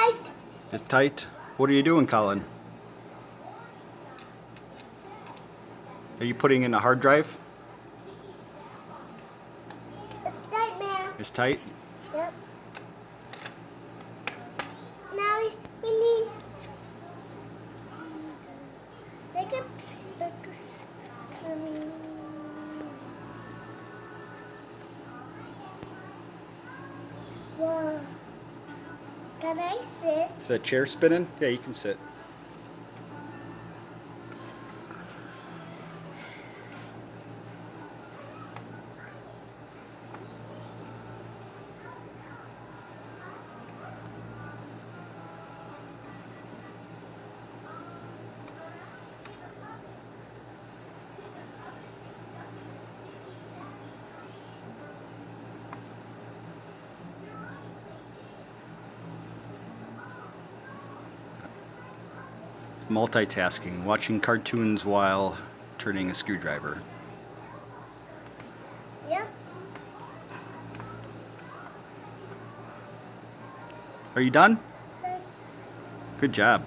tight. It's tight. What are you doing, Colin? Are you putting in a hard drive? It's tight, man. It's tight? Yep. Now we need make a Wow. Can I sit? Is that chair spinning? Yeah, you can sit. Multitasking, watching cartoons while turning a screwdriver. Yep. Are you done? Okay. Good job.